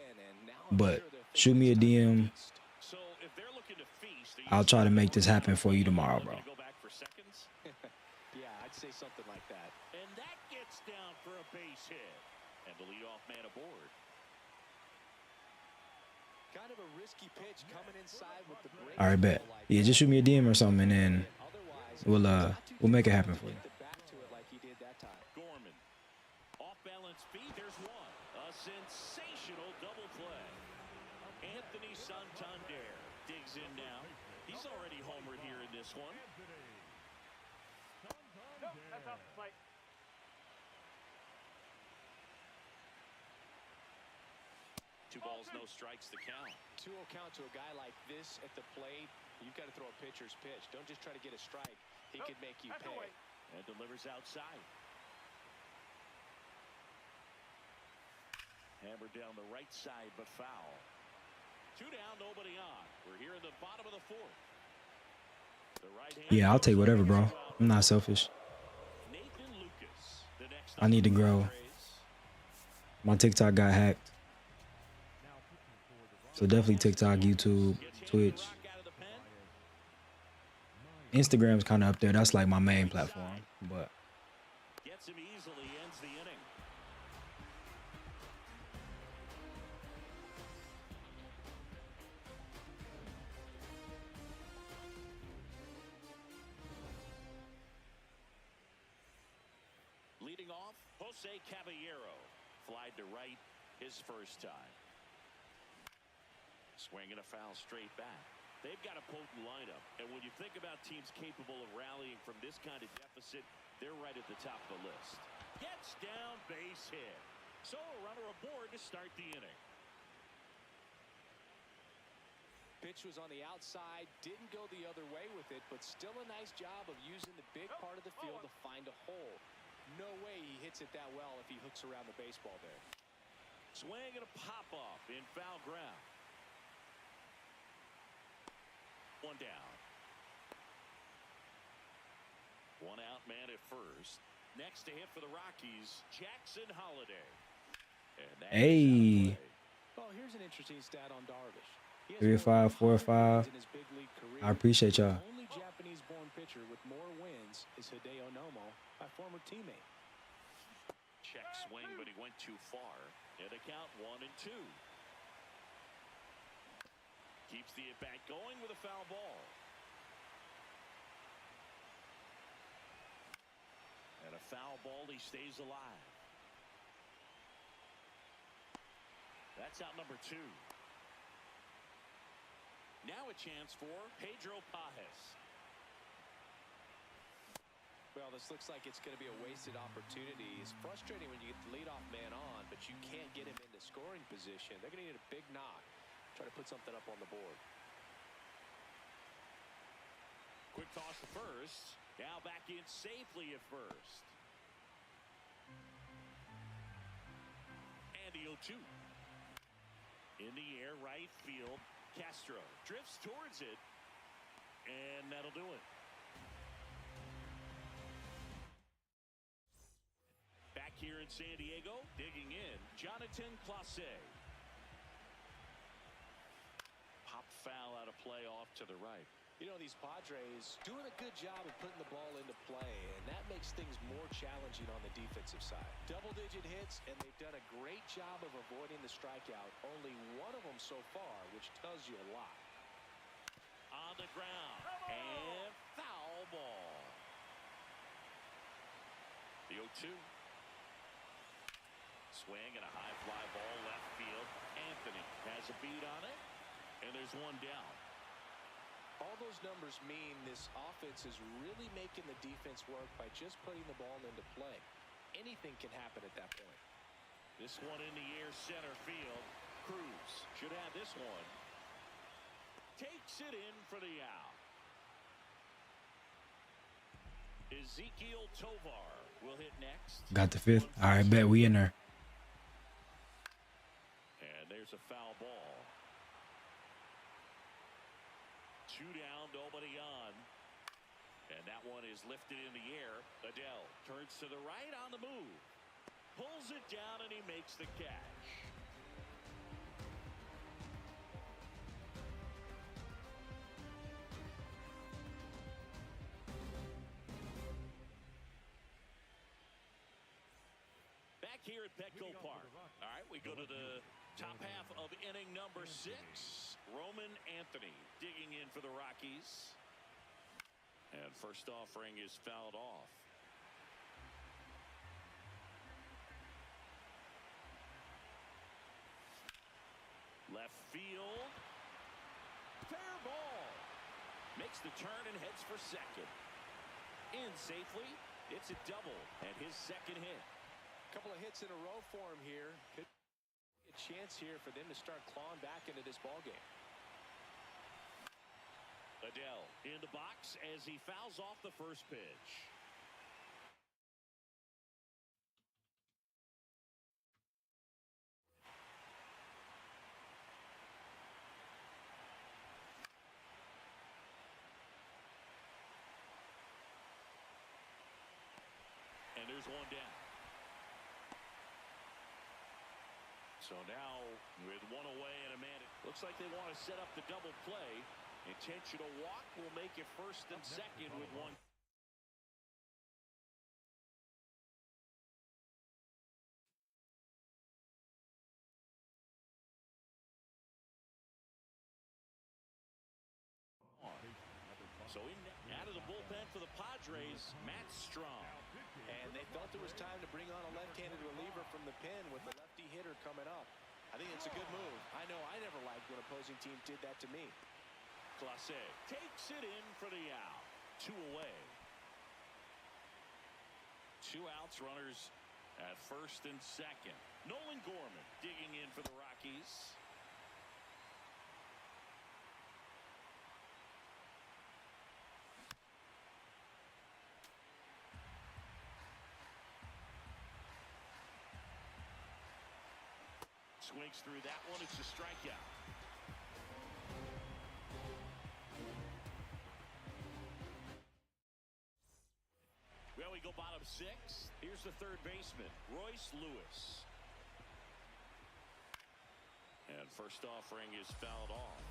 But shoot me a DM. So if they're looking to feast, I'll try to make this happen for you tomorrow, bro. go back for seconds. Yeah, I'd say something like that. And that gets down for a base hit. And the leadoff man aboard. Kind of a risky pitch coming inside with the break. All right, bet. Yeah, just shoot me a DM or something, and then we'll make it happen for you. Back to it like he did that time. Gorman. Off balance feet. There's one. A sensational double play. Anthony Santander digs in now. He's already homered here in this one. Nope, that's off the plate. 2 balls, no strikes, the count. 2-0 count to a guy like this at the plate. You've got to throw a pitcher's pitch. Don't just try to get a strike. He could make you pay. And delivers outside. Hammered down the right side, but foul. 2 down, nobody on. We're here in the bottom of the 4th. The right hand. Yeah, I'll take whatever, bro. I'm not selfish. Nathan Lucas, the next I need to grow. My TikTok got hacked. So definitely TikTok, YouTube, Twitch. Instagram's kind of up there. That's like my main platform. But Gets him easily, ends the inning. Leading off, Jose Caballero. Flied to right his first time. Swinging a foul straight back. They've got a potent lineup, and when you think about teams capable of rallying from this kind of deficit, They're right at the top of the list. Gets down, base hit. So a runner aboard to start the inning. Pitch was on the outside, didn't go the other way with it, but still a nice job of using the big part of the field to find a hole. No way he hits it that well if he hooks around the baseball there. Swing and a pop-off in foul ground. One down. One out man at first. Next to hit for the Rockies, Jackson Holiday. Hey. Well, here's an interesting stat on Darvish. 3 or 5, 4 or 5. I appreciate y'all. The only Japanese-born pitcher with more wins is Hideo Nomo, my former teammate. Check swing, but he went too far. And a count 1-2. Keeps the at-bat going with a foul ball. And a foul ball, he stays alive. That's out number 2. Now a chance for Pedro Pajes. Well, this looks like it's going to be a wasted opportunity. It's frustrating when you get the leadoff man on, but you can't get him into scoring position. They're going to need a big knock. Try to put something up on the board. Quick toss to first. Now back in safely at first. And the 0-2. In the air, right field. Castro drifts towards it. And that'll do it. Back here in San Diego, digging in, Jonathan Clase. Pop foul out of play off to the right. You know, these Padres doing a good job of putting the ball into play, and that makes things more challenging on the defensive side. Double-digit hits, and they've done a great job of avoiding the strikeout. Only one of them so far, which tells you a lot. On the ground, and foul ball. The 0-2. Swing and a high fly ball left field. Anthony has a beat on it, and there's one down. All those numbers mean this offense is really making the defense work by just putting the ball into play. Anything can happen at that point. This one in the air, center field. Cruz should have this one. Takes it in for the out. Ezekiel Tovar will hit next. Got the 5th. All right, bet we in there. And there's a foul ball. 2 down, nobody on. And that one is lifted in the air. Adele turns to the right on the move. Pulls it down and he makes the catch. Back here at Petco Park. All right, we go to the top half of inning number 6. Roman Anthony digging in for the Rockies. And first offering is fouled off. Left field. Fair ball. Makes the turn and heads for second. In safely. It's a double and his second hit. A couple of hits in a row for him here. Could be a chance here for them to start clawing back into this ball game. Adele in the box as he fouls off the first pitch. And there's one down. So now with one away and a man, it looks like they want to set up the double play. Intentional walk will make it first and second with one. So out of the bullpen for the Padres, Matt Strong. And they felt it was time to bring on a left-handed reliever from the pen with the lefty hitter coming up. I think it's a good move. I know I never liked when opposing teams did that to me. Clase takes it in for the out. 2 away. 2 outs, runners at first and second. Nolan Gorman digging in for the Rockies. Swings through that one. It's a strikeout. Well, we go bottom 6. Here's the third baseman, Royce Lewis. And first offering is fouled off.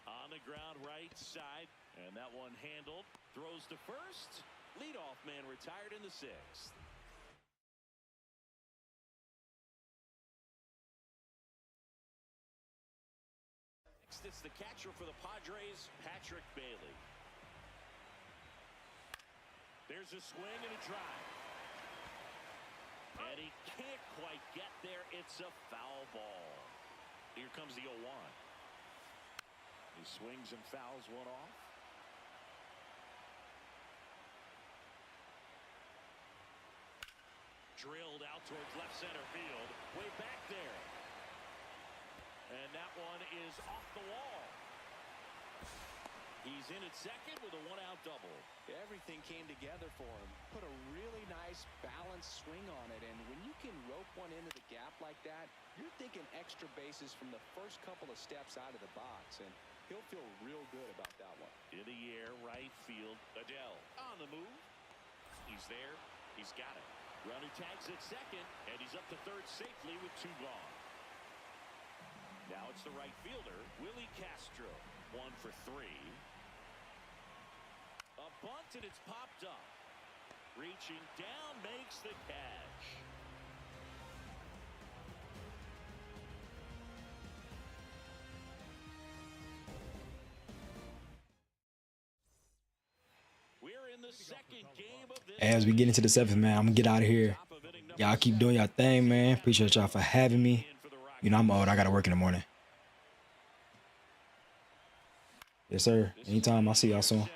On the ground right side. And that one handled. Throws to first. Leadoff man retired in the 6th. It's the catcher for the Padres, Patrick Bailey. There's a swing and a drive. And he can't quite get there. It's a foul ball. Here comes the 0-1. He swings and fouls one off. Drilled out towards left center field. Way back there. And that one is off the wall. He's in at second with a 1-out double. Everything came together for him. Put a really nice balanced swing on it. And when you can rope one into the gap like that, you're thinking extra bases from the first couple of steps out of the box. And he'll feel real good about that one. In the air, right field. Adele on the move. He's there. He's got it. Runner tags at second. And he's up to third safely with 2 gone. Now it's the right fielder, Willie Castro. 1 for 3. A bunt and it's popped up. Reaching down makes the catch. We're in the second game of this. As we get into the 7th, man, I'm gonna get out of here. Y'all keep doing your thing, man. Appreciate y'all for having me. You know, I'm old. I got to work in the morning. Yes, sir. Anytime. I'll see y'all soon.